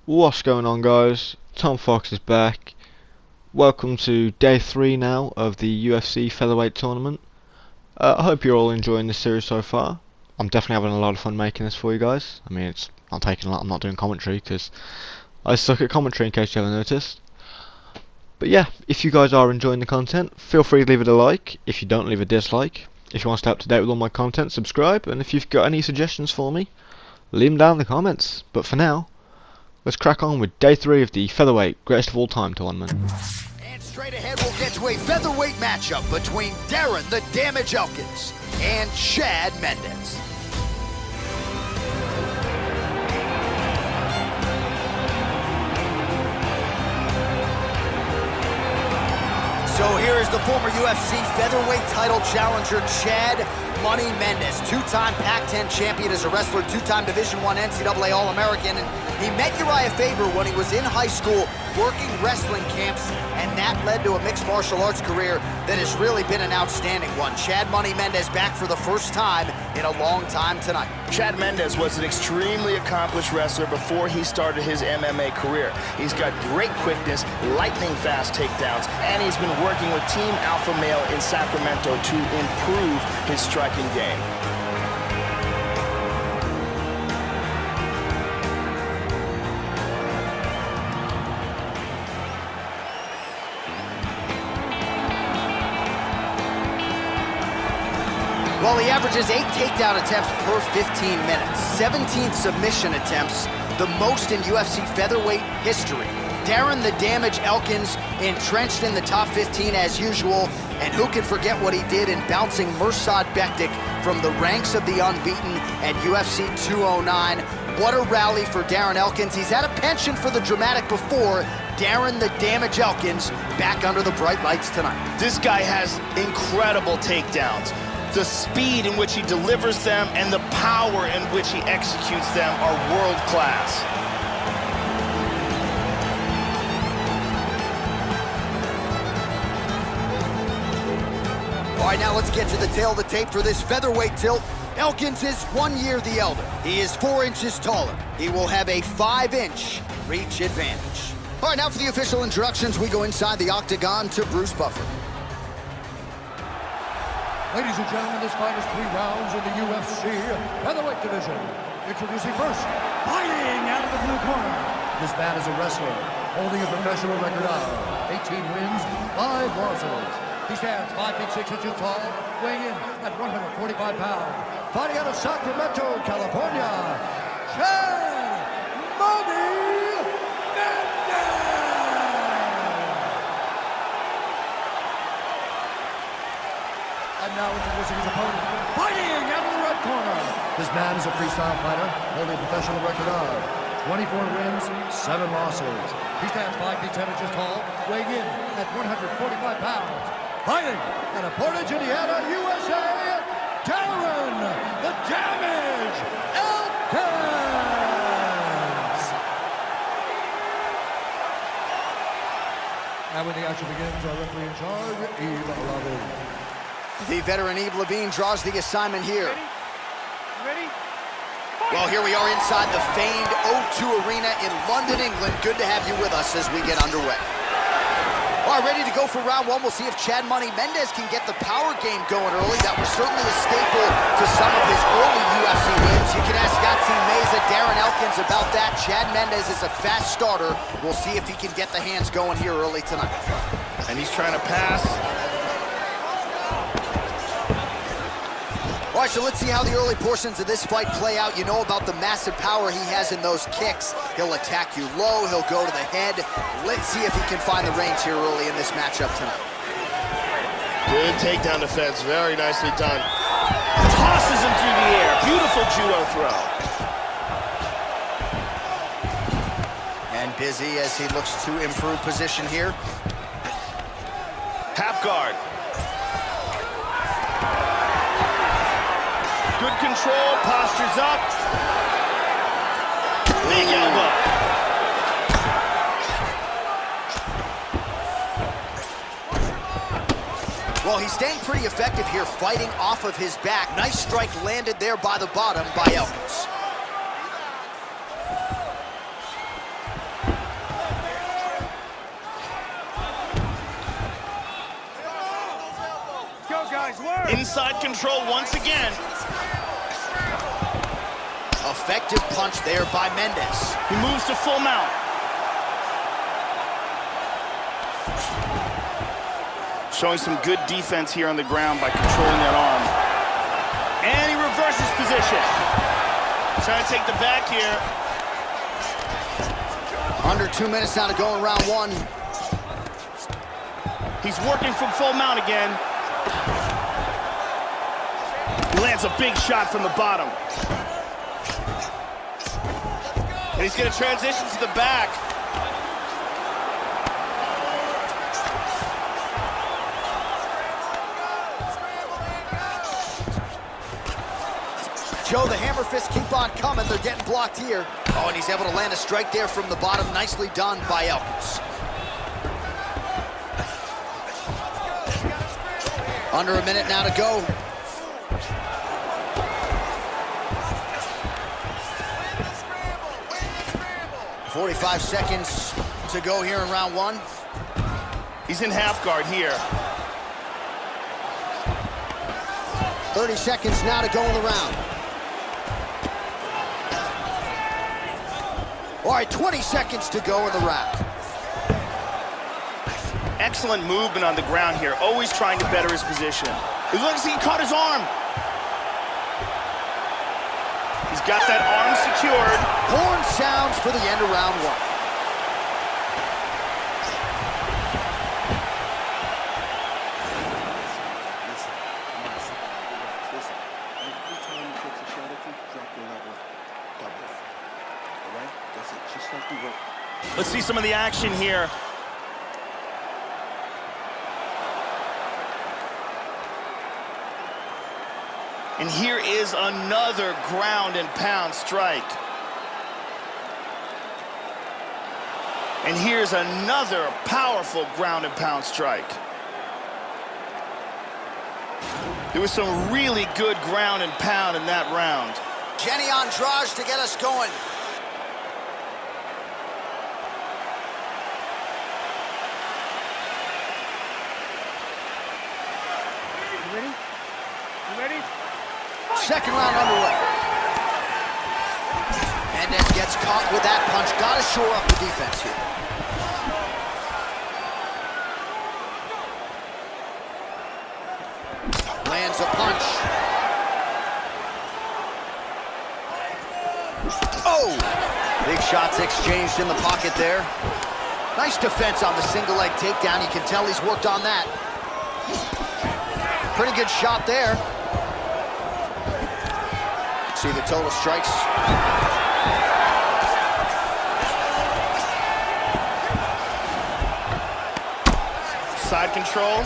What's going on, guys? TomFox is back. Welcome to day 3 now of the UFC Featherweight tournament. I hope you're all enjoying this series so far. I'm definitely having a lot of fun making this for you guys. I mean, it's not taking a lot. I'm not doing commentary because I suck at commentary, in case you haven't noticed. But yeah, if you guys are enjoying the content, feel free to leave it a like. If you don't, leave a dislike. If you want to stay up to date with all my content, subscribe. And if you've got any suggestions for me, leave them down in the comments. But for now, let's crack on with day 3 of the Featherweight Greatest of All Time tournament. And straight ahead, we'll get to a featherweight matchup between Darren the Damage Elkins and Chad Mendes. So here is the former UFC featherweight title challenger, Chad Money Mendes, two-time Pac-10 champion as a wrestler, two-time Division I NCAA All-American, and he met Uriah Faber when he was in high school working wrestling camps, and that led to a mixed martial arts career that has really been an outstanding one. Chad Money Mendes back for the first time in a long time tonight. Chad Mendes was an extremely accomplished wrestler before he started his MMA career. He's got great quickness, lightning fast takedowns, and he's been working with Team Alpha Male in Sacramento to improve his striking game. Well, he averages 8 takedown attempts per 15 minutes, 17 submission attempts, the most in UFC featherweight history. Darren the Damage Elkins entrenched in the top 15 as usual, and who can forget what he did in bouncing Mirsad Bektic from the ranks of the unbeaten at UFC 209. What a rally for Darren Elkins. He's had a penchant for the dramatic before. Darren the Damage Elkins back under the bright lights tonight. This guy has incredible takedowns. The speed in which he delivers them and the power in which he executes them are world class. All right, now let's get to the tail of the tape for this featherweight tilt. Elkins is 1 year the elder. He is 4 inches taller. He will have a 5-inch reach advantage. All right, now for the official introductions, we go inside the octagon to Bruce Buffer. Ladies and gentlemen, this fight is 3 rounds in the UFC featherweight division. Introducing first, fighting out of the blue corner. This man is a wrestler, holding a professional record of 18 wins, 5 losses. He stands 5 feet 6 inches tall, weighing in at 145 pounds. Fighting out of Sacramento, California, Chad Money Mendes. And now introducing his opponent, fighting out of the red corner. This man is a freestyle fighter, holding a professional record of 24 wins, 7 losses. He stands 5 feet 10 inches tall, weighing in at 145 pounds. Fighting out of Portage, Indiana, USA, Darren the Damage Elkins. And when the action begins, our referee in charge, Eve Lovin. The veteran Yves Levine draws the assignment here. Ready? Well, here we are inside the famed O2 Arena in London, England. Good to have you with us as we get underway. All right, ready to go for round 1. We'll see if Chad Money Mendes can get the power game going early. That was certainly a staple to some of his early UFC wins. You can ask Scott Meza, Darren Elkins about that. Chad Mendes is a fast starter. We'll see if he can get the hands going here early tonight. And he's trying to pass. All right, so let's see how the early portions of this fight play out. You know about the massive power he has in those kicks. He'll attack you low, he'll go to the head. Let's see if he can find the range here early in this matchup tonight. Good takedown defense, very nicely done. Tosses him through the air, beautiful judo throw. And busy as he looks to improve position here. Half guard. Good control, postures up. Big elbow. Well, he's staying pretty effective here, fighting off of his back. Nice strike landed there by the bottom by Elkins. Inside control once again. Effective punch there by Mendes. He moves to full mount. Showing some good defense here on the ground by controlling that arm. And he reverses position. Trying to take the back here. Under 2 minutes now to go in round one. He's working from full mount again. He lands a big shot from the bottom. And he's going to transition to the back. Joe, the hammer fists keep on coming. They're getting blocked here. Oh, and he's able to land a strike there from the bottom. Nicely done by Elkins. Under a minute now to go. "45 seconds to go here in round one." He's in half guard here. 30 seconds now to go in the round. All right, 20 seconds to go in the round. Excellent movement on the ground here, always trying to better his position. It looks like he caught his arm. He's got that arm secured. Horn sounds for the end of round one. Listen, every time he takes a shot at you, drop your level, double it. All right? That's it, just like we were. Let's see some of the action here. And here is another ground and pound strike. And here's another powerful ground and pound strike. There was some really good ground and pound in that round. Jenny Andrade to get us going. You ready? You ready? Second round underway. Mendes gets caught with that punch. Got to shore up the defense here. Lands a punch. Oh! Big shots exchanged in the pocket there. Nice defense on the single leg takedown. You can tell he's worked on that. Pretty good shot there. See the total strikes. Side control.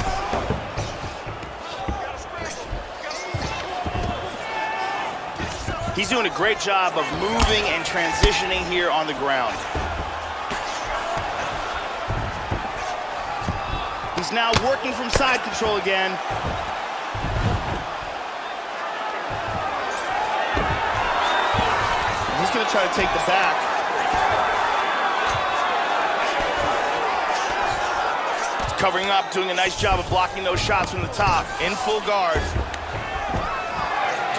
He's doing a great job of moving and transitioning here on the ground. He's now working from side control again. He's going to try to take the back. He's covering up, doing a nice job of blocking those shots from the top. In full guard.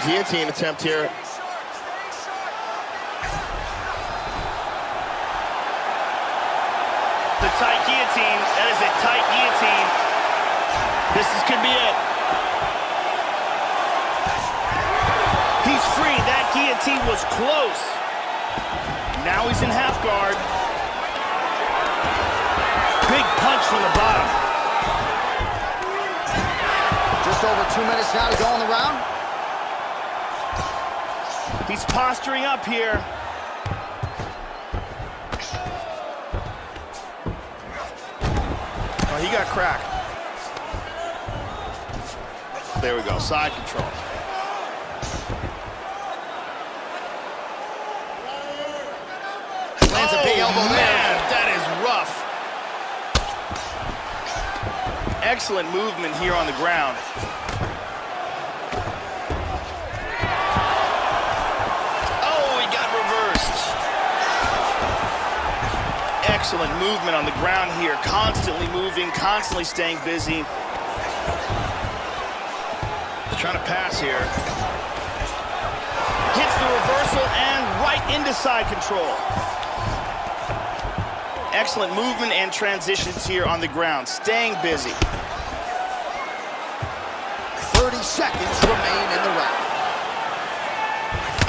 Guillotine attempt here. The tight guillotine. That is a tight guillotine. Could be it. He's free. That guillotine was close. Now he's in half guard. Big punch from the bottom. Just over 2 minutes now to go in the round. He's posturing up here. Oh, he got cracked. There we go, side control. Lands a big elbow there. Man, that is rough. Excellent movement here on the ground. Oh, he got reversed. Excellent movement on the ground here. Constantly moving, constantly staying busy. Trying to pass here. Hits the reversal and right into side control. Excellent movement and transitions here on the ground. Staying busy. 30 seconds remain in the round.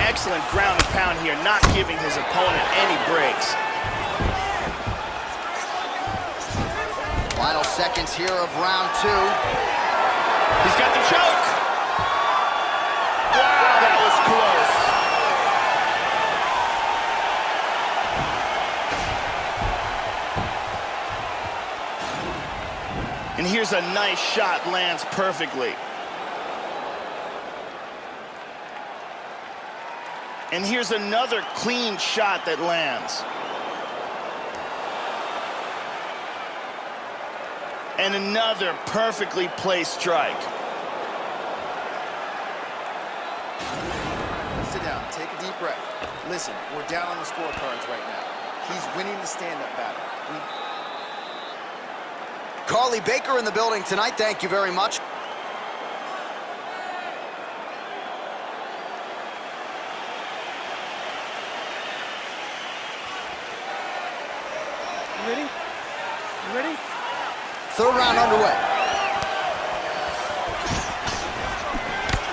Excellent ground and pound here, not giving his opponent any breaks. Final seconds here of round 2. He's got the choke. Wow, that was close. And here's a nice shot, lands perfectly. And here's another clean shot that lands. And another perfectly placed strike. Sit down, take a deep breath. Listen, we're down on the scorecards right now. He's winning the stand-up battle. Carly Baker in the building tonight. Thank you very much. You ready? You ready? Third round underway.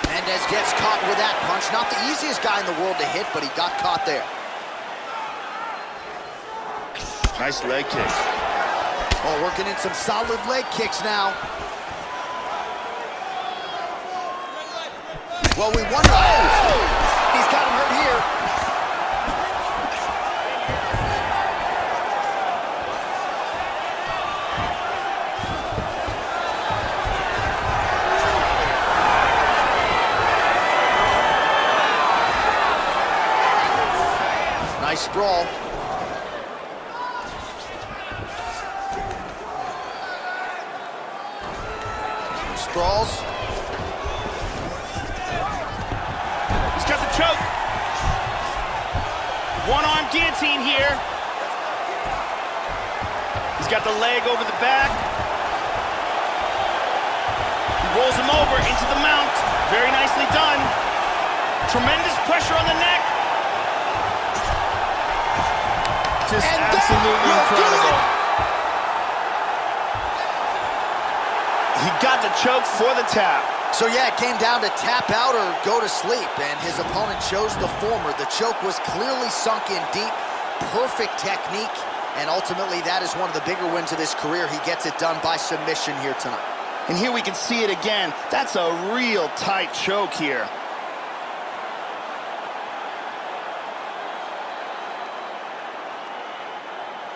Mendez gets caught with that punch. Not the easiest guy in the world to hit, but he got caught there. Nice leg kick. Oh, working in some solid leg kicks now. Well, we wonder. Oh! He's got him hurt here. Nice sprawl. Sprawls. He's got the choke. One-arm guillotine here. He's got the leg over the back. He rolls him over into the mount. Very nicely done. Tremendous pressure on the neck. Just absolutely incredible. He got the choke for the tap. So yeah, it came down to tap out or go to sleep, and his opponent chose the former. The choke was clearly sunk in deep, perfect technique, and ultimately that is one of the bigger wins of his career. He gets it done by submission here tonight. And here we can see it again. That's a real tight choke here.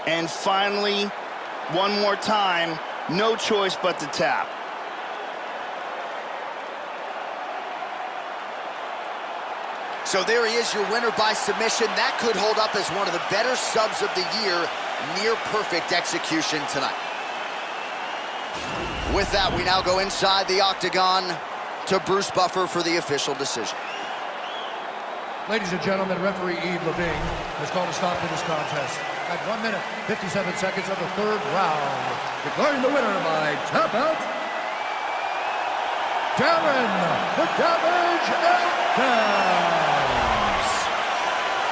And finally, one more time, no choice but to tap. So there he is, your winner by submission. That could hold up as one of the better subs of the year. Near perfect execution tonight. With that, we now go inside the octagon to Bruce Buffer for the official decision. Ladies and gentlemen, referee Yves Levine has called a stop to this contest at 1 minute, 57 seconds of the third round. Declaring the winner by tap out, Darren the Damage Elkins.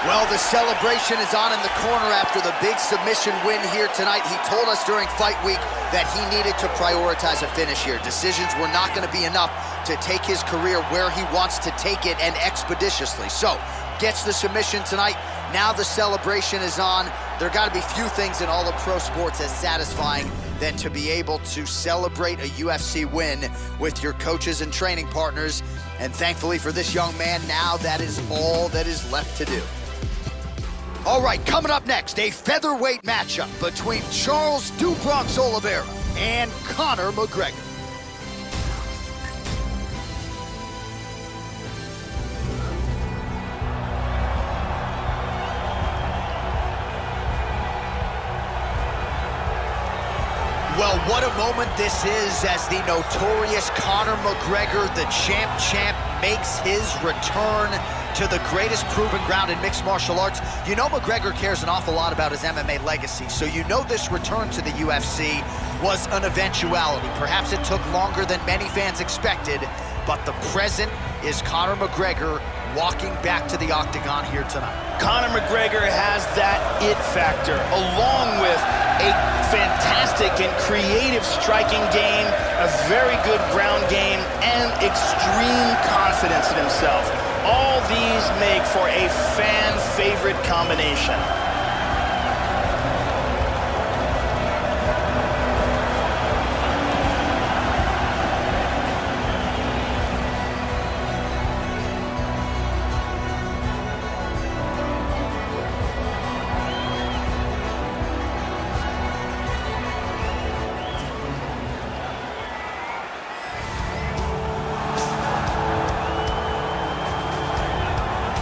Well, the celebration is on in the corner after the big submission win here tonight. He told us during fight week that he needed to prioritize a finish here. Decisions were not going to be enough to take his career where he wants to take it, and expeditiously. So, gets the submission tonight. Now the celebration is on. There got to be few things in all of pro sports as satisfying than to be able to celebrate a UFC win with your coaches and training partners. And thankfully for this young man, now that is all that is left to do. All right, coming up next, a featherweight matchup between Charles "Do Bronx" Oliveira and Conor McGregor. Well, what a moment this is as the notorious Conor McGregor, the champ, makes his return to the greatest proven ground in mixed martial arts. You know McGregor cares an awful lot about his MMA legacy, so you know this return to the UFC was an eventuality. Perhaps it took longer than many fans expected, but the present is Conor McGregor walking back to the octagon here tonight. Conor McGregor has that it factor, along with a fantastic and creative striking game, a very good ground game, and extreme confidence in himself. All these make for a fan-favorite combination.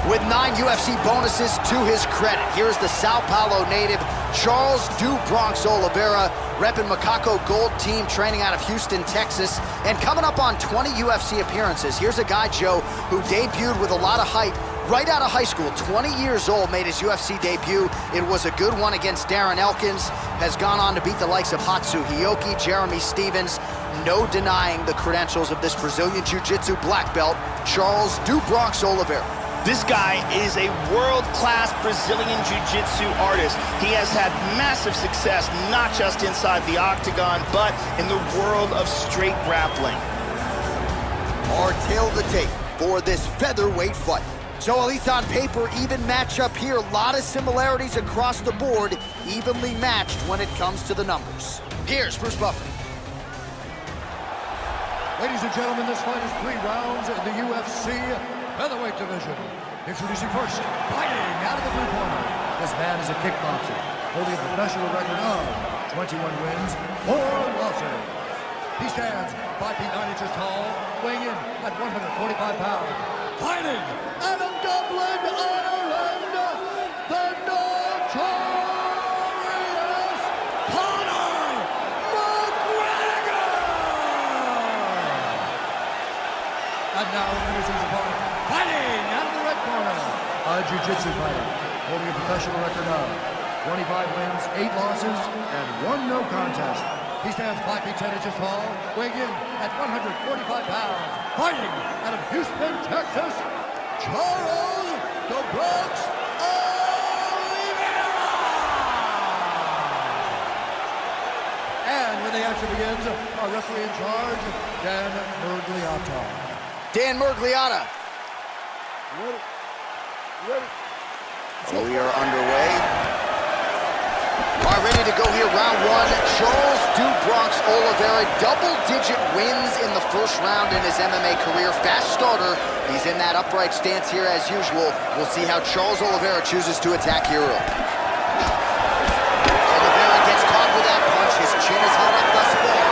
With 9 UFC bonuses to his credit, here's the Sao Paulo native, Charles "Do Bronx" Oliveira, repping Macaco Gold Team, training out of Houston, Texas, and coming up on 20 UFC appearances. Here's a guy, Joe, who debuted with a lot of hype right out of high school. 20 years old, made his UFC debut. It was a good one against Darren Elkins. Has gone on to beat the likes of Hatsu Hioki, Jeremy Stevens. No denying the credentials of this Brazilian Jiu-Jitsu black belt, Charles "Do Bronx" Oliveira. This guy is a world-class Brazilian Jiu-Jitsu artist. He has had massive success, not just inside the octagon, but in the world of straight grappling. Our tail of the tape for this featherweight fight. So at least on paper, even matchup here. A lot of similarities across the board, evenly matched when it comes to the numbers. Here's Bruce Buffer. Ladies and gentlemen, this fight is 3 rounds in the UFC Featherweight division. Introducing first, fighting out of the blue corner. This man is a kickboxer, holding a professional record of 21 wins, 4 losses. He stands 5 feet 9 inches tall, weighing in at 145 pounds. Fighting out of Dublin, Ireland, the notorious Conor McGregor! And now introducing his opponent, fighting out of the red corner, a jiu-jitsu fighter, holding a professional record of 25 wins, 8 losses, and 1 no contest. He stands 5 feet 10 inches tall, weighing in at 145 pounds. Fighting out of Houston, Texas, Charles "Do Bronx" Oliveira! And when the action begins, our referee in charge, Dan Murgliata. Dan Murgliata. So we are underway. All right, ready to go here, round 1. Charles "Do Bronx" Oliveira, double-digit wins in the first round in his MMA career. Fast starter. He's in that upright stance here as usual. We'll see how Charles Oliveira chooses to attack here early. Oliveira gets caught with that punch. His chin is held up thus far.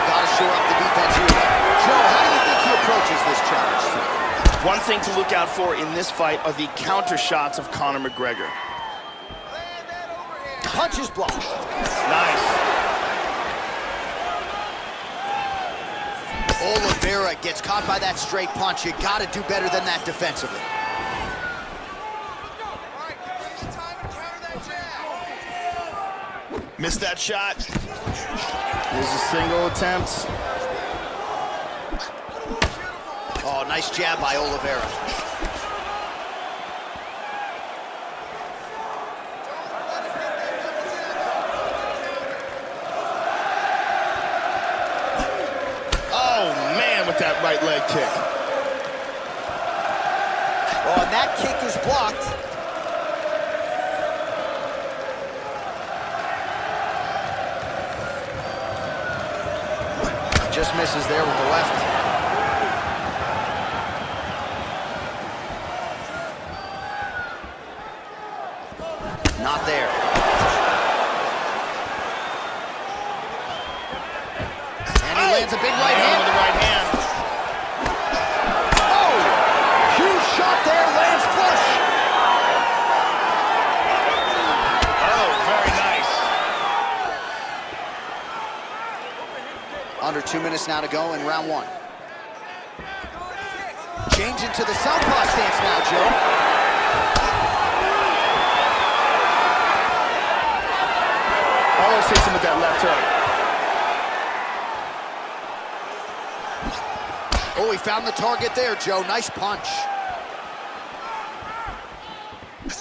Gotta shore up the defense here. Joe, how do you think he approaches this challenge tonight? One thing to look out for in this fight are the counter shots of Conor McGregor. Punch is blocked. Nice. Oliveira gets caught by that straight punch. You got to do better than that defensively. Missed that shot. Here's a single attempt. Oh, nice jab by Oliveira. With that right leg kick. Oh, and that kick is blocked. Just misses there with the left. Not there. And he lands a big right hand. With the right hand. Shot there, lands flush. Oh, very nice. Under 2 minutes now to go in round 1. Change into the southpaw stance now, Joe. Almost hits him with that left hook. Oh, he found the target there, Joe. Nice punch.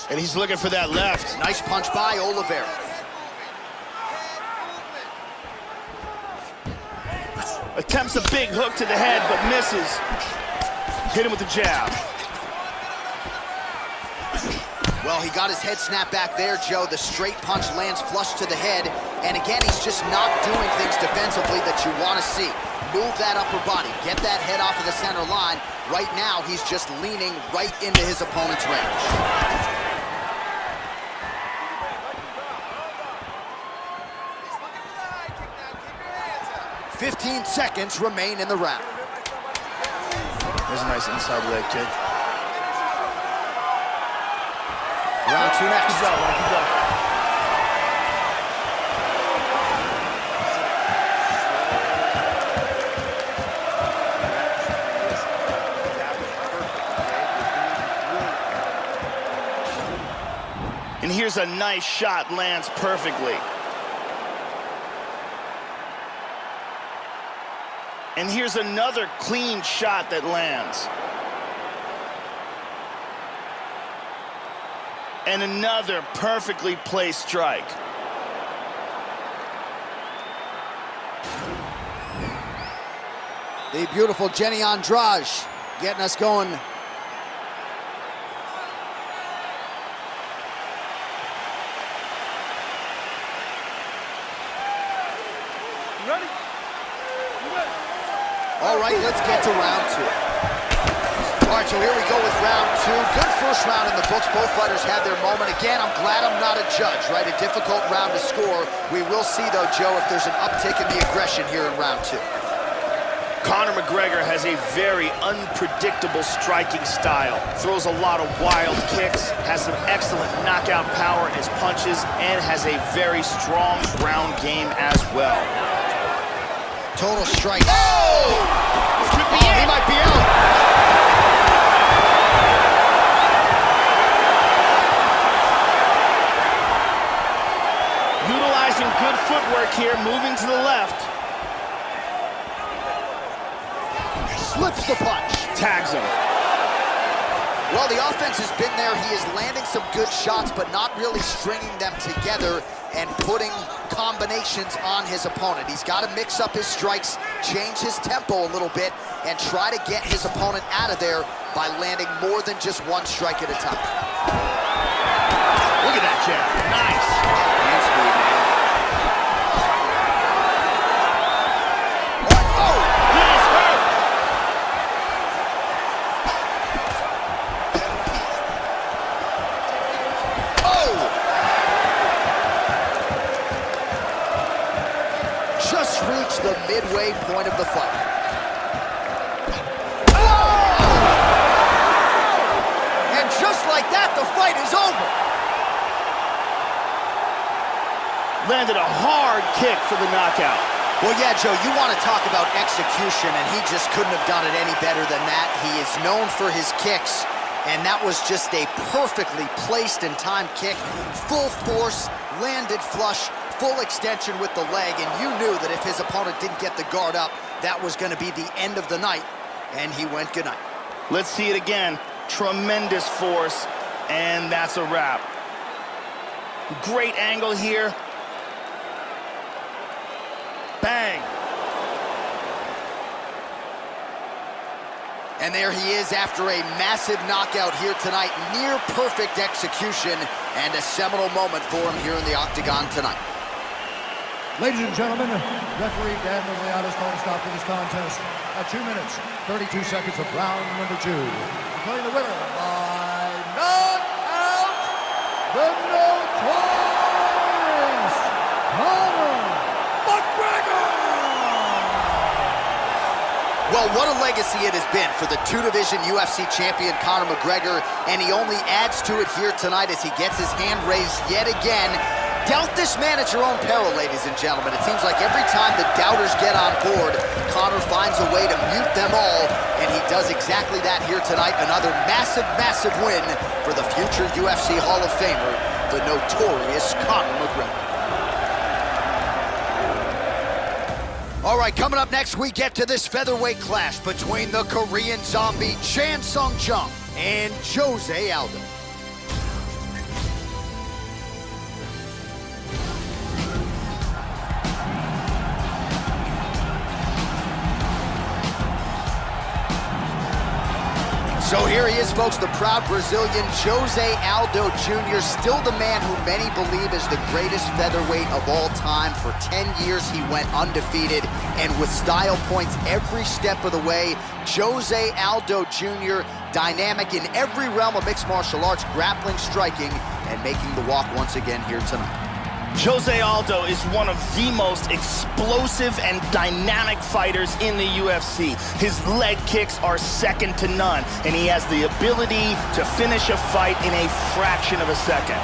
And he's looking for that left. Nice punch by Oliveira. Attempts a big hook to the head, but misses. Hit him with the jab. Well, he got his head snapped back there, Joe. The straight punch lands flush to the head. And again, he's just not doing things defensively that you want to see. Move that upper body. Get that head off of the center line. Right now, he's just leaning right into his opponent's range. 15 seconds remain in the round. There's a nice inside leg kick. Round 2 next. Keep going, keep going. And here's a nice shot, lands perfectly. And here's another clean shot that lands. And another perfectly placed strike. The beautiful Jenny Andrade getting us going. Ready? All right, let's get to round 2. All right, so here we go with round 2. Good first round in the books. Both fighters had their moment. Again, I'm glad I'm not a judge, right? A difficult round to score. We will see, though, Joe, if there's an uptick in the aggression here in round 2. Conor McGregor has a very unpredictable striking style. Throws a lot of wild kicks, has some excellent knockout power in his punches, and has a very strong ground game as well. Total strike. Oh! He might be out. Utilizing good footwork here, moving to the left. Slips the punch. Tags him. Well, the offense has been there. He is landing some good shots, but not really stringing them together and putting combinations on his opponent. He's got to mix up his strikes, change his tempo a little bit, and try to get his opponent out of there by landing more than just one strike at a time. Look at that jab. Nice. Hand speed, man. Oh! He is hurt. Oh! Just reached the midway point of the fight. And just like that, the fight is over. Landed a hard kick for the knockout. Well, yeah, Joe, you want to talk about execution, and he just couldn't have done it any better than that. He is known for his kicks, and that was just a perfectly placed and timed kick. Full force, landed flush, full extension with the leg, and you knew that if his opponent didn't get the guard up, that was going to be the end of the night, and he went good night. Let's see it again. Tremendous force, and that's a wrap. Great angle here. Bang. And there he is after a massive knockout here tonight. Near perfect execution and a seminal moment for him here in the octagon tonight. Ladies and gentlemen, referee Dan Leonis called a stop to this contest at 2 minutes, 32 seconds of round number 2. Declaring the winner by knockout, the notorious Conor McGregor! Well, what a legacy it has been for the two-division UFC champion Conor McGregor, and he only adds to it here tonight as he gets his hand raised yet again. Doubt this man at your own peril, ladies and gentlemen. It seems like every time the doubters get on board, Conor finds a way to mute them all, and he does exactly that here tonight. Another massive, massive win for the future UFC Hall of Famer, the notorious Conor McGregor. All right, coming up next, we get to this featherweight clash between the Korean zombie Chan Sung Jung and Jose Aldo. So here he is, folks, the proud Brazilian Jose Aldo Jr., still the man who many believe is the greatest featherweight of all time. For 10 years, he went undefeated, and with style points every step of the way. Jose Aldo Jr., dynamic in every realm of mixed martial arts, grappling, striking, and making the walk once again here tonight. Jose Aldo is one of the most explosive and dynamic fighters in the UFC. His leg kicks are second to none, and he has the ability to finish a fight in a fraction of a second.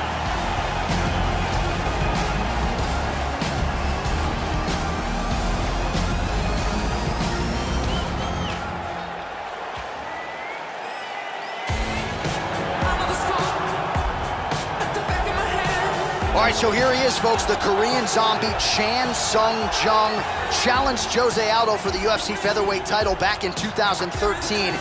All right, so here he is, folks, the Korean zombie Chan Sung Jung challenged Jose Aldo for the UFC featherweight title back in 2013,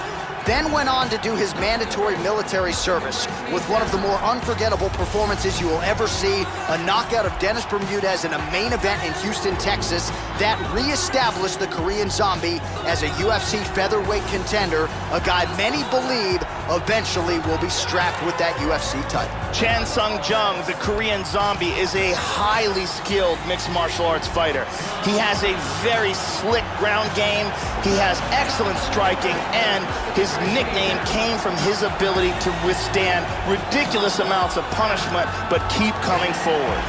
then went on to do his mandatory military service with one of the more unforgettable performances you will ever see, a knockout of Dennis Bermudez in a main event in Houston, Texas, that reestablished the Korean zombie as a UFC featherweight contender, a guy many believe eventually will be strapped with that UFC title. Chan Sung Jung, the Korean zombie, is a highly skilled mixed martial arts fighter. He has a very slick ground game, he has excellent striking, and his nickname came from his ability to withstand ridiculous amounts of punishment, but keep coming forward.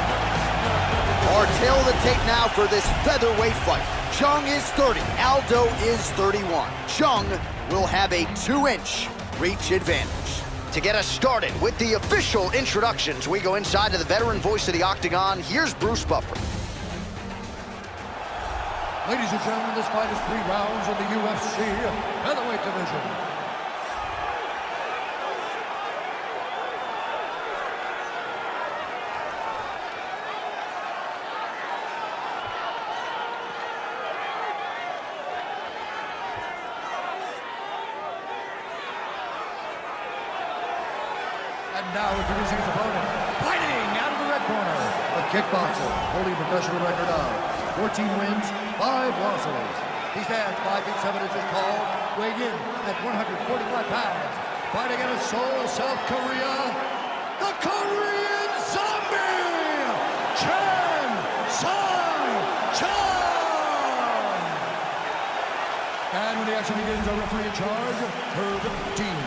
Our tail of the tape now for this featherweight fight. Jung is 30, Aldo is 31. Jung will have a 2-inch reach advantage. To get us started with the official introductions, we go inside to the veteran voice of the Octagon. Here's Bruce Buffer. Ladies and gentlemen, this fight is 3 rounds in the UFC featherweight division. And now introducing his opponent, fighting out of the red corner, a kickboxer holding a professional record of 14 wins, 5 losses. He stands 5 feet 7 inches tall, weighing in at 145 pounds. Fighting out of Seoul, South Korea, the Korean Zombie, Chan Sung Jung. And when the action begins, our referee in charge, Herb Dean.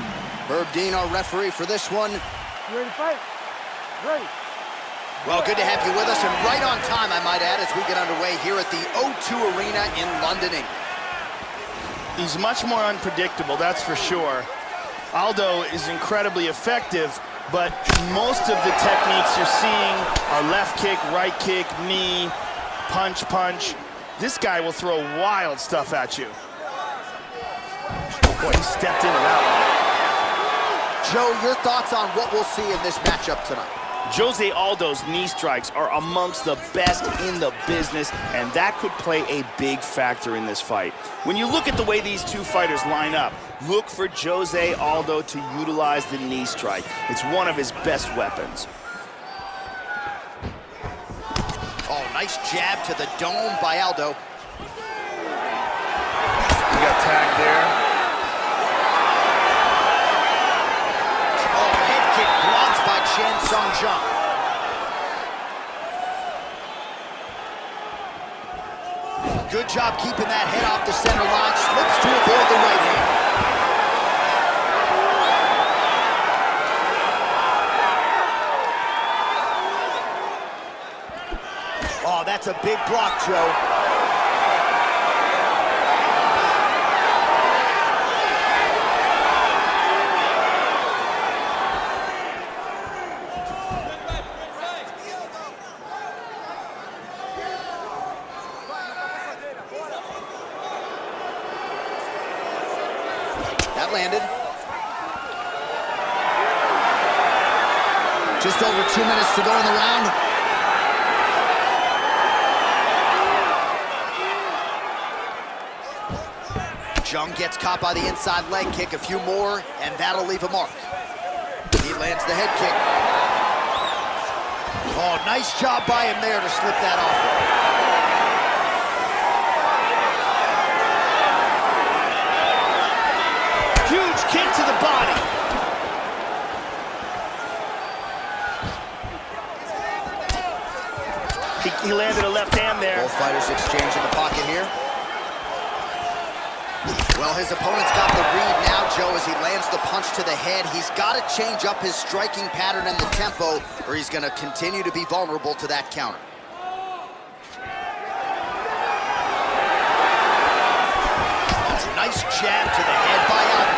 Herb Dean, our referee for this one. You ready to fight? Ready. Well, good to have you with us, and right on time, I might add, as we get underway here at the O2 Arena in London, England. He's much more unpredictable, that's for sure. Aldo is incredibly effective, but most of the techniques you're seeing are left kick, right kick, knee, punch, punch. This guy will throw wild stuff at you. Boy, he stepped into that one. Joe, your thoughts on what we'll see in this matchup tonight? Jose Aldo's knee strikes are amongst the best in the business, and that could play a big factor in this fight. When you look at the way these two fighters line up, look for Jose Aldo to utilize the knee strike. It's one of his best weapons. Oh, nice jab to the dome by Aldo. He got tagged there. Chan Sung Jung. Good job keeping that head off the center line. Slips to avoid the right hand. Oh, that's a big block, Joe. That landed. Just over 2 minutes to go in the round. gets caught by the inside leg kick. A few more, and that'll leave a mark. He lands the head kick. Oh, nice job by him there to slip that off. Huge kick to the body. He landed a left hand there. Both fighters exchange in the pocket here. Well, his opponent's got the read now, Joe, as he lands the punch to the head. He's got to change up his striking pattern and the tempo, or he's going to continue to be vulnerable to that counter. Nice jab to the head by Allen.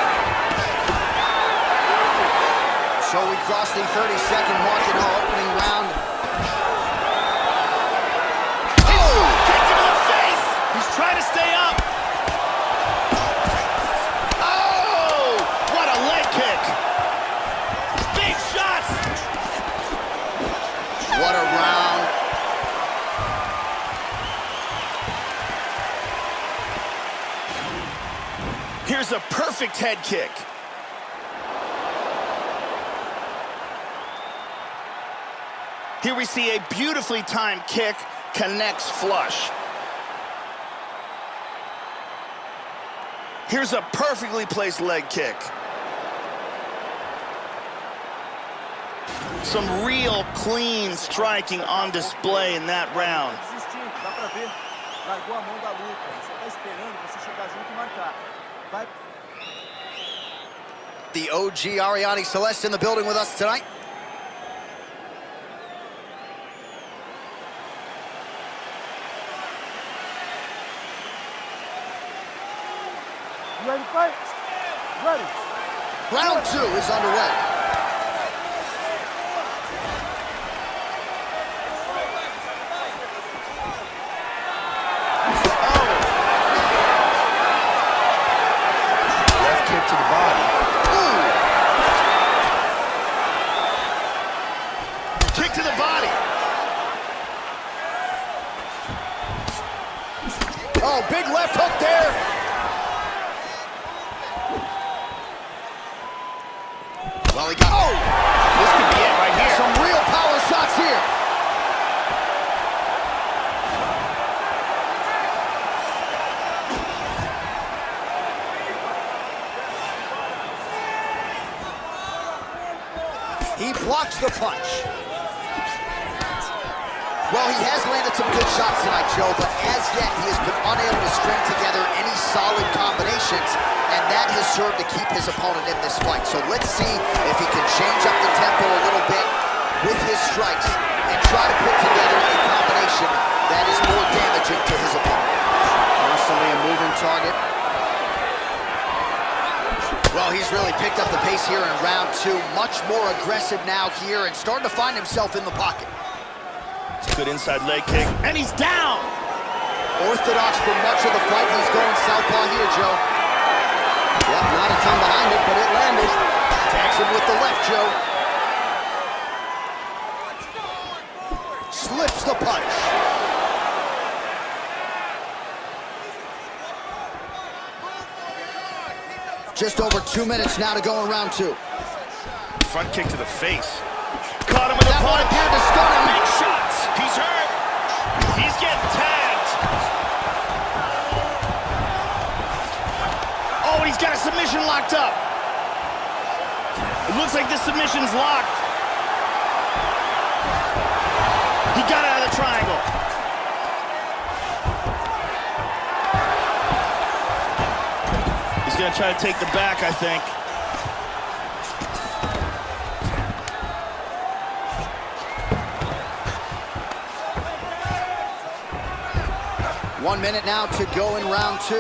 So we cross the 30-second mark in our opening round. Try to stay up. Oh, what a leg kick. Big shots. What a round. Here's a perfect head kick. Here we see a beautifully timed kick, connects flush. Here's a perfectly placed leg kick. Some real clean striking on display in that round. The OG Ariane Celeste in the building with us tonight. You ready to fight? Ready. Round 2 is underway. Left kick to the body. Ooh. Kick to the body. Oh, big left hook there. Well, he got... Oh! This could be it right here. Some real power shots here. He blocks the punch. Well, he has landed some good shots tonight, Joe, but as yet he has been unable to string together any solid combinations, and that has served to keep his opponent in this fight. So let's see if he can change up the tempo a little bit with his strikes and try to put together a combination that is more damaging to his opponent. Constantly a moving target. Well, he's really picked up the pace here in round 2. Much more aggressive now here and starting to find himself in the pocket. Good inside leg kick, and he's down! Orthodox for much of the fight. He's going southpaw here, Joe. Yep, not a ton behind it, but it landed. Tags him with the left, Joe. Slips the punch. Just over 2 minutes now to go in round 2. Front kick to the face. Caught him with That a one punch. appeared to stun him. Big shots. He's hurt. He's getting tagged. Oh, and he's got a submission locked up. It looks like this submission's locked. He got out of the triangle. He's gonna try to take the back, I think. One minute now to go in round 2.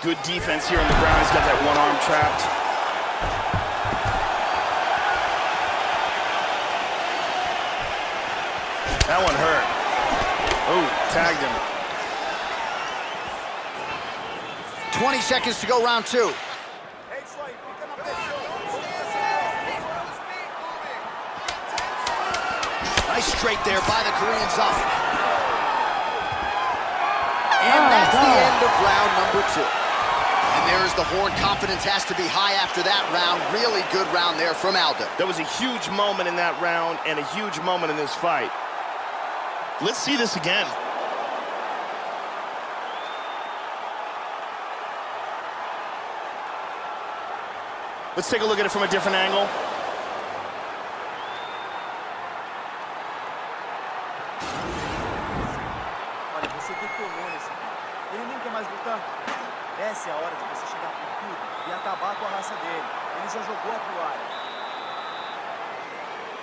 Good defense here on the ground. He's got that one arm trapped. That one hurt. Oh, tagged him. 20 seconds to go round 2. Nice straight there by the Korean Zombie. And that's the end of round number 2. And there's the horn. Confidence has to be high after that round. Really good round there from Aldo. There was a huge moment in that round and a huge moment in this fight. Let's see this again. Let's take a look at it from a different angle. Olha, você detonou nesse cara. Ele nem quer mais lutar. Essa é a hora de você chegar com tudo e acabar com a raça dele. Ele já jogou a toalha.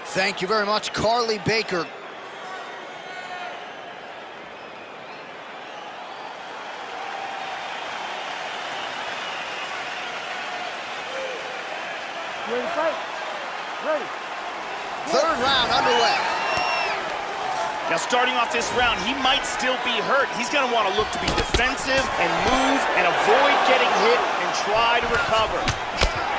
Thank you very much, Carly Baker. You ready to fight? Ready. Third round underway. Now, starting off this round, he might still be hurt. He's going to want to look to be defensive and move and avoid getting hit and try to recover.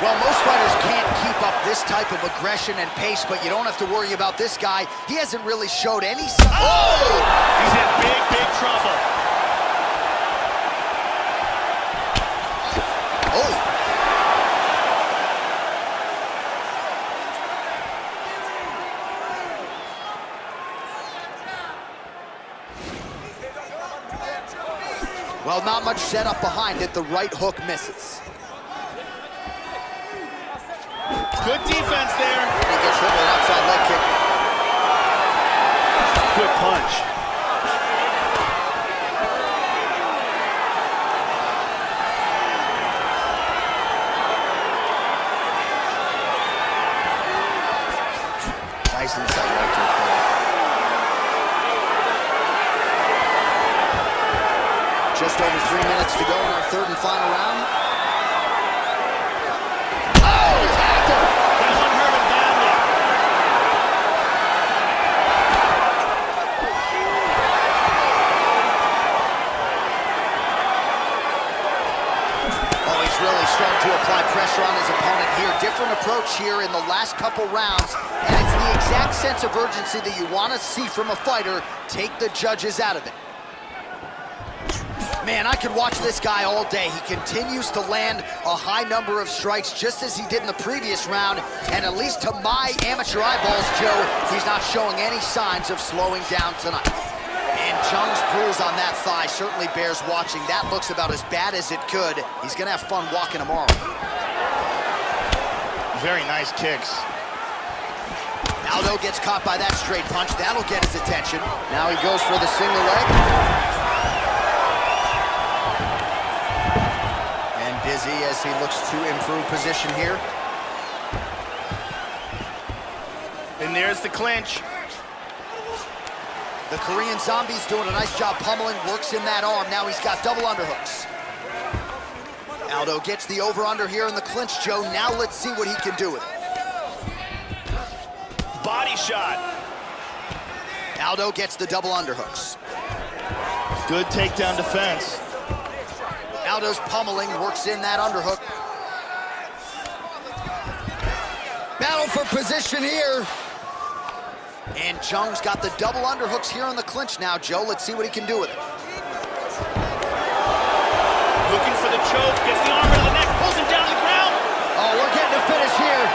Well, most fighters can't keep up this type of aggression and pace, but you don't have to worry about this guy. He hasn't really showed any sign. Oh! He's in big, big trouble. Oh! Well, not much setup behind it. The right hook misses. Good defense there. He gets hit with an outside leg kick. Good punch. Nice inside leg kick. Just over 3 minutes to go in our third and final round. Oh, he tagged him! That one hurt him badly. Oh, he's really starting to apply pressure on his opponent here. Different approach here in the last couple rounds, and it's the exact sense of urgency that you want to see from a fighter. Take the judges out of it. Man, I could watch this guy all day. He continues to land a high number of strikes, just as he did in the previous round. And at least to my amateur eyeballs, Joe, he's not showing any signs of slowing down tonight. And Jung's bruise on that thigh certainly bears watching. That looks about as bad as it could. He's gonna have fun walking tomorrow. Very nice kicks. Aldo gets caught by that straight punch. That'll get his attention. Now he goes for the single leg. Busy as he looks to improve position here. And there's the clinch. The Korean Zombie's doing a nice job pummeling, works in that arm. Now he's got double underhooks. Aldo gets the over-under here in the clinch, Joe. Now let's see what he can do with it. Body shot. Aldo gets the double underhooks. Good takedown defense. Aldo's pummeling, works in that underhook. Battle for position here. And Jung's got the double underhooks here in the clinch now, Joe. Let's see what he can do with it. Looking for the choke, gets the arm into the neck, pulls him down to the ground. Oh, we're getting a finish here.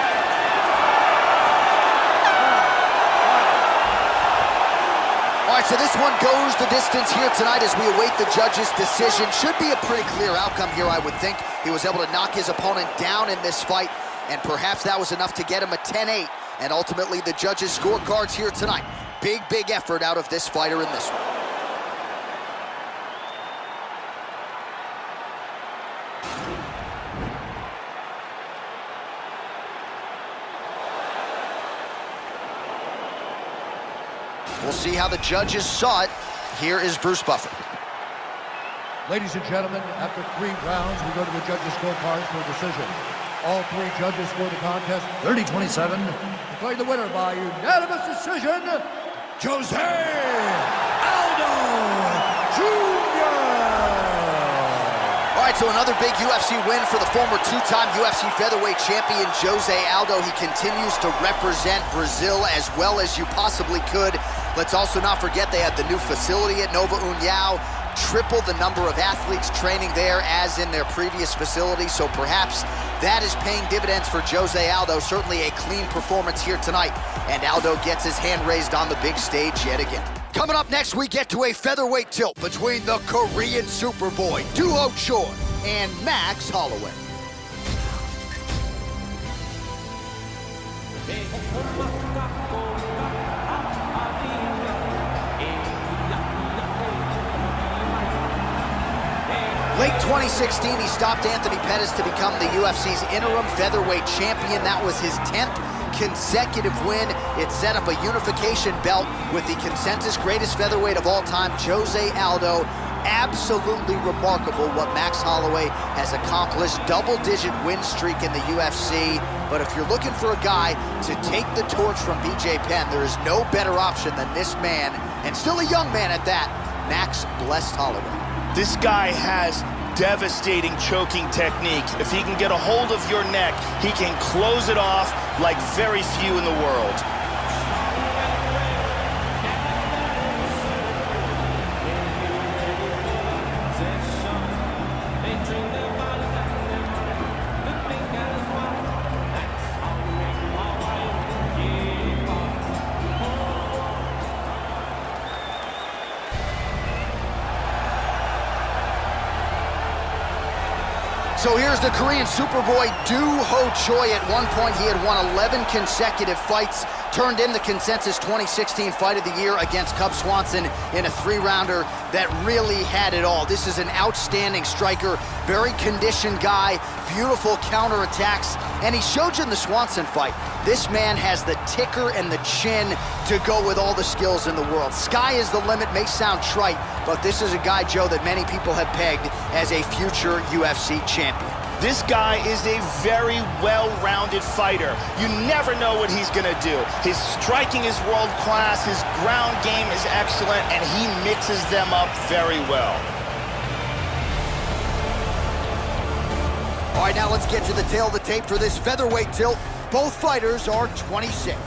All right, so this one goes the distance here tonight as we await the judge's decision. Should be a pretty clear outcome here, I would think. He was able to knock his opponent down in this fight, and perhaps that was enough to get him a 10-8. And ultimately, the judges' scorecards here tonight. Big, big effort out of this fighter in this one. We'll see how the judges saw it. Here is Bruce Buffer. Ladies and gentlemen, after 3 rounds, we go to the judges' scorecards for a decision. All 3 judges scored the contest 30-27. Declared the winner by unanimous decision, Jose Aldo Jr. All right, so another big UFC win for the former two-time UFC featherweight champion Jose Aldo. He continues to represent Brazil as well as you possibly could. Let's also not forget they have the new facility at Nova União, triple the number of athletes training there as in their previous facility, so perhaps that is paying dividends for Jose Aldo. Certainly a clean performance here tonight, and Aldo gets his hand raised on the big stage yet again. Coming up next, we get to a featherweight tilt between the Korean Superboy, Doo-Ho Choi, and Max Holloway. Late 2016, he stopped Anthony Pettis to become the UFC's interim featherweight champion. That was his 10th consecutive win. It set up a unification belt with the consensus greatest featherweight of all time, Jose Aldo. Absolutely remarkable what Max Holloway has accomplished. Double-digit win streak in the UFC. But if you're looking for a guy to take the torch from BJ Penn, there is no better option than this man, and still a young man at that, Max Blessed Holloway. This guy has devastating choking technique. If he can get a hold of your neck, he can close it off like very few in the world. So here's the Korean Superboy, Doo-Ho Choi. At one point, he had won 11 consecutive fights, turned in the consensus 2016 Fight of the Year against Cub Swanson in a three-rounder that really had it all. This is an outstanding striker, very conditioned guy, beautiful counterattacks, and he showed you in the Swanson fight. This man has the ticker and the chin to go with all the skills in the world. Sky is the limit, may sound trite, but this is a guy, Joe, that many people have pegged as a future UFC champion. This guy is a very well-rounded fighter. You never know what he's gonna do. His striking is world-class, his ground game is excellent, and he mixes them up very well. All right, now let's get to the tail of the tape for this featherweight tilt. Both fighters are 26.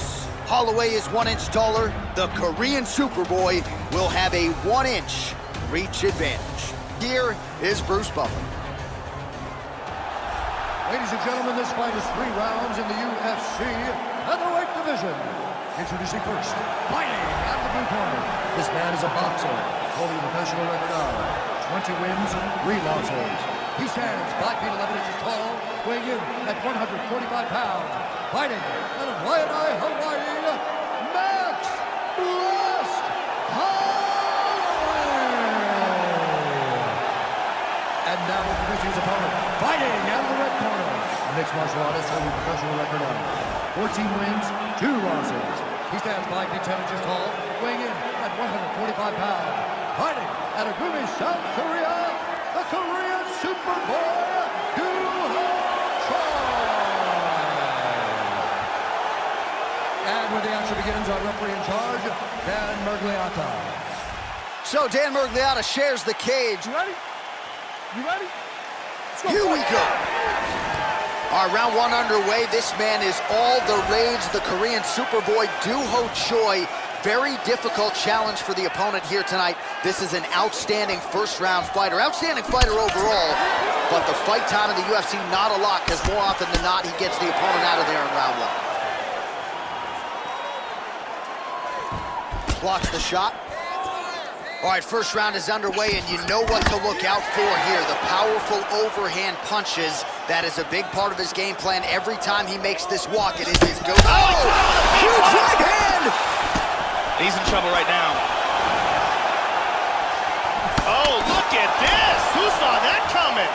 Holloway is 1 inch taller. The Korean Superboy will have a 1 inch reach advantage. Here is Bruce Buffer. Ladies and gentlemen, this fight is 3 rounds in the UFC Featherweight division. Introducing first, fighting out of the blue corner. This man is a boxer, holding a professional record of 20 wins, 3 losses. He stands 5 feet 11 inches tall, weighing in at 145 pounds. Fighting out of Waianae, Hawaii, Max Blessed Holloway. And now introducing his opponent, fighting out of the red corner. Mixed martial artist holding a professional record of 14 wins, 2 losses. He stands 5 feet 10 inches tall, weighing in at 145 pounds. Fighting out of Gumi, South Korea, the Korean Superboy, Doo-Ho Choi. And when the action begins, our referee in charge, Dan Mergliata. So Dan Mergliata shares the cage. You ready? You ready? Here we go. All right, round 1 underway. This man is all the rage, the Korean Superboy, Doo-Ho Choi. Very difficult challenge for the opponent here tonight. This is an outstanding first-round fighter. Outstanding fighter overall, but the fight time in the UFC, not a lot, because more often than not, he gets the opponent out of there in round 1. Blocks the shot. All right, first round is underway, and you know what to look out for here. The powerful overhand punches. That is a big part of his game plan. Every time he makes this walk, it is his go. Oh! Huge right hand! He's in trouble right now. Oh, look at this! Who saw that coming?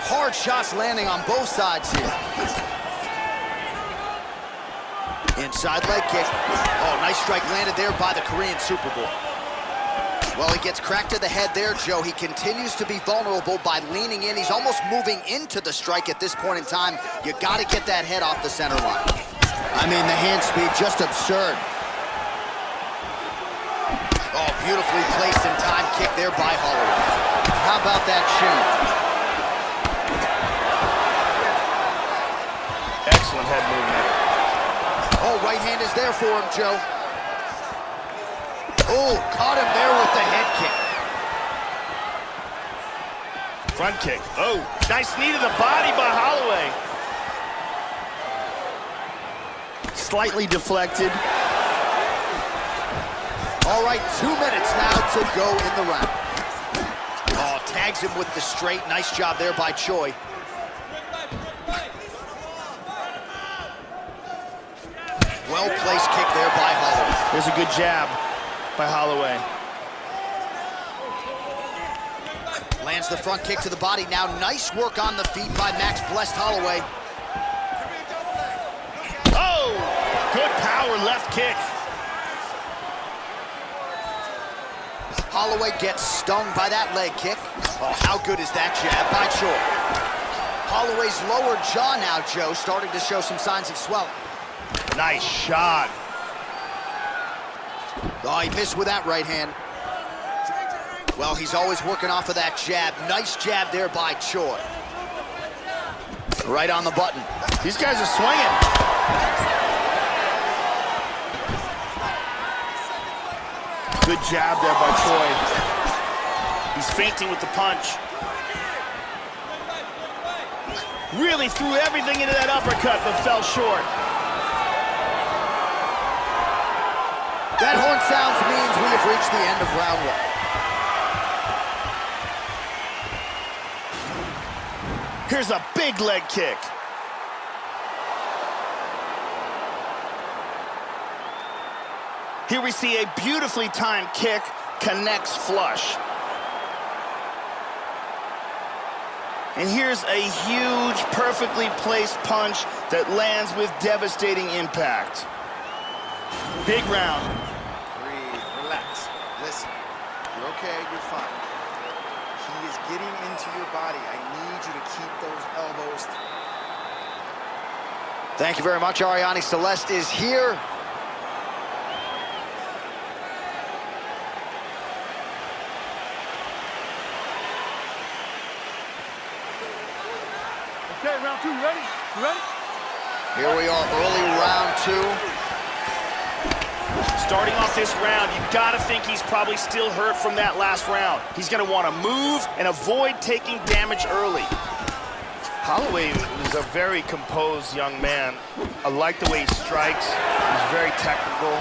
Hard shots landing on both sides here. Inside leg kick. Oh, nice strike landed there by the Korean Superboy. Well, he gets cracked to the head there, Joe. He continues to be vulnerable by leaning in. He's almost moving into the strike at this point in time. You got to get that head off the center line. I mean, the hand speed, just absurd. Beautifully placed and timed kick there by Holloway. How about that shin? Excellent head movement. Oh, right hand is there for him, Joe. Oh, caught him there with the head kick. Front kick. Oh, nice knee to the body by Holloway. Slightly deflected. All right, 2 minutes now to go in the round. Oh, tags him with the straight. Nice job there by Choi. Well-placed kick there by Holloway. There's a good jab by Holloway. Lands the front kick to the body. Now nice work on the feet by Max Blessed Holloway. Oh, good power left kick. Holloway gets stung by that leg kick. Oh, how good is that jab by Choi? Holloway's lower jaw now, Joe, starting to show some signs of swelling. Nice shot. Oh, he missed with that right hand. Well, he's always working off of that jab. Nice jab there by Choi. Right on the button. These guys are swinging. Good jab there by Choi. He's feinting with the punch. Really threw everything into that uppercut, but fell short. That horn sounds means we have reached the end of round one. Here's a big leg kick. Here we see a beautifully timed kick, connects flush. And here's a huge, perfectly placed punch that lands with devastating impact. Big round. Breathe, relax, listen. You're okay, you're fine. He is getting into your body. I need you to keep those elbows. Thank you very much. Ariane Celeste is here. Okay, round two, you ready? You ready? Here we are, early round two. Starting off this round, you gotta think he's probably still hurt from that last round. He's gonna wanna move and avoid taking damage early. Holloway is a very composed young man. I like the way he strikes. He's very technical.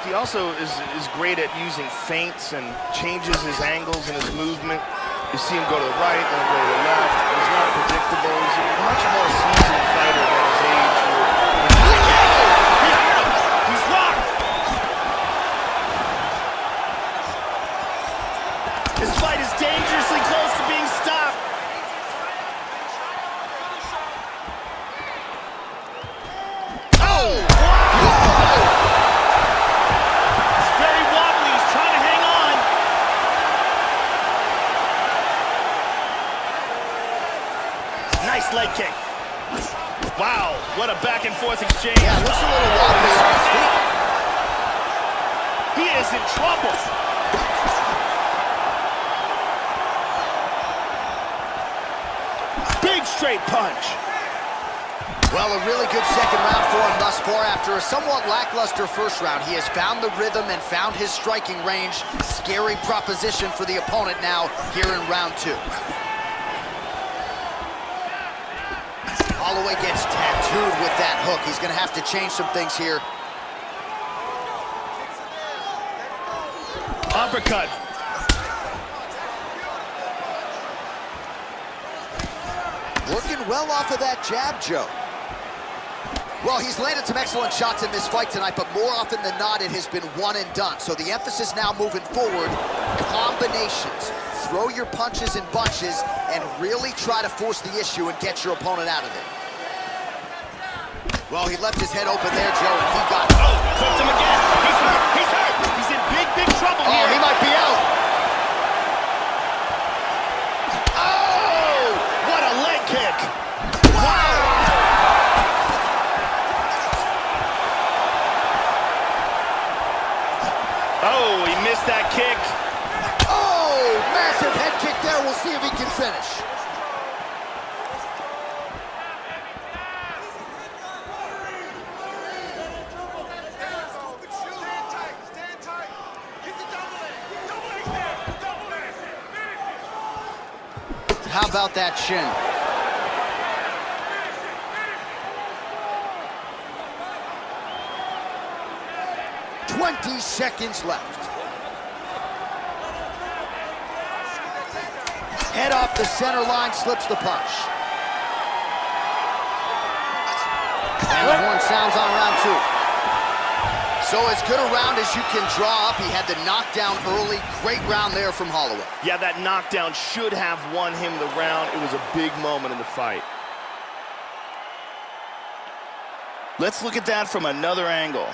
He also is great at using feints and changes his angles and his movement. You see him go to the right, then go to the left. He's not predictable. He's a much more seasoned fighter than his age. He's rocked. This fight is dangerously close to being stopped. Oh! Wow! He's very wobbly. He's trying to hang on. Nice leg kick. Wow, what a back and forth exchange. Yeah, looks a little wobbly on his feet. He is in trouble. Big straight punch. Well, a really good second round for him thus far. After a somewhat lackluster first round, he has found the rhythm and found his striking range. Scary proposition for the opponent now here in round two. Holloway gets tattooed with that hook. He's going to have to change some things here. Uppercut. Working well off of that jab, Joe. Well, he's landed some excellent shots in this fight tonight, but more often than not, it has been one and done. So the emphasis now moving forward, combinations. Throw your punches in bunches and really try to force the issue and get your opponent out of it. Well, he left his head open there, Joe, and he got... Oh, cooked him again. He's hurt. He's hurt. He's in big, big trouble here. Oh, he might be out. Oh, what a leg kick. Wow. Oh, he missed that kick. see if he can finish. How about that shin? "20 seconds left. Head off the center line, slips the punch. And the horn sounds on round 2. So as good a round as you can draw up. He had the knockdown early. Great round there from Holloway. Yeah, that knockdown should have won him the round. It was a big moment in the fight. Let's look at that from another angle.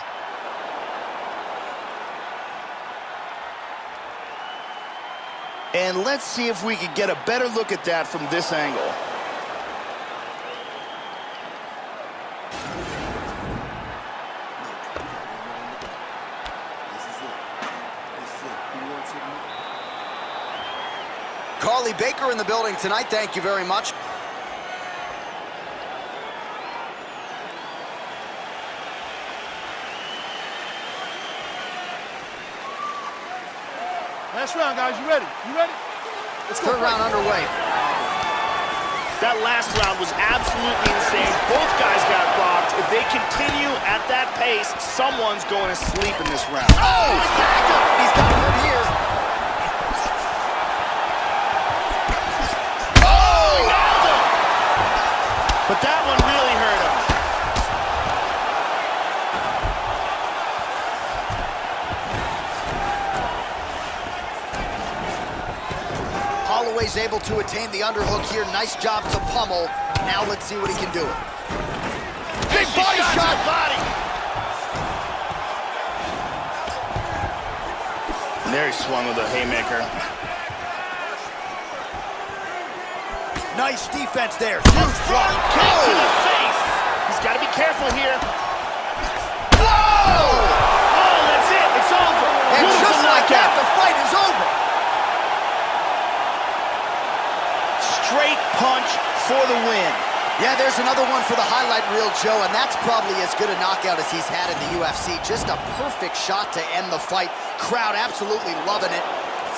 And let's see if we could get a better look at that from this angle. Carly Baker in the building tonight. Thank you very much. Last round, guys. You ready? You ready? Let's go. Third round underway. That last round was absolutely insane. Both guys got rocked. If they continue at that pace, someone's going to sleep in this round. Oh! Attacked him! He's got hurt here. Oh! But that one really hurt him. Holloway's able to attain the underhook here. Nice job to pummel. Now let's see what he can do. Big body shot! Body. And there he swung with a haymaker. Nice defense there. Huge drop. Kick to the face. He's got to be careful here. Whoa! Oh, that's it. It's over. And Beautiful just like that, knockout. the fight is over. Straight punch for the win. Yeah, there's another one for the highlight reel, Joe, and that's probably as good a knockout as he's had in the UFC. Just a perfect shot to end the fight. Crowd absolutely loving it.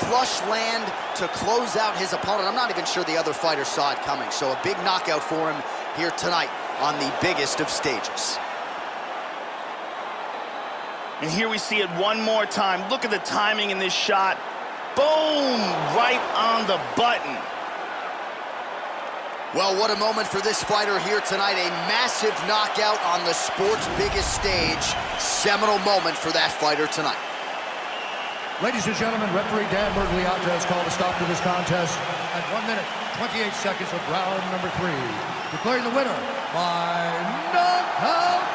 Flush land to close out his opponent. I'm not even sure the other fighter saw it coming. So a big knockout for him here tonight on the biggest of stages. And here we see it one more time. Look at the timing in this shot. Boom! Right on the button. Well, what a moment for this fighter here tonight. A massive knockout on the sport's biggest stage. Seminal moment for that fighter tonight. Ladies and gentlemen, referee Dan Bergliata has called a stop to this contest at 1 minute, 28 seconds of round number 3. Declaring the winner by knockout,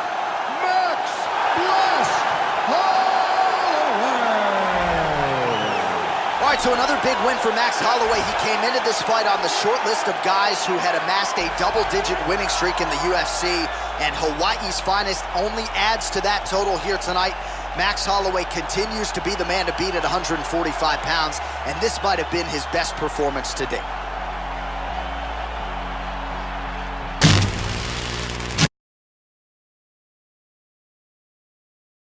Max Blast Holloway. All right, so another big win for Max Holloway. He came into this fight on the short list of guys who had amassed a double-digit winning streak in the UFC, and Hawaii's finest only adds to that total here tonight. Max Holloway continues to be the man to beat at 145 pounds, and this might have been his best performance to date.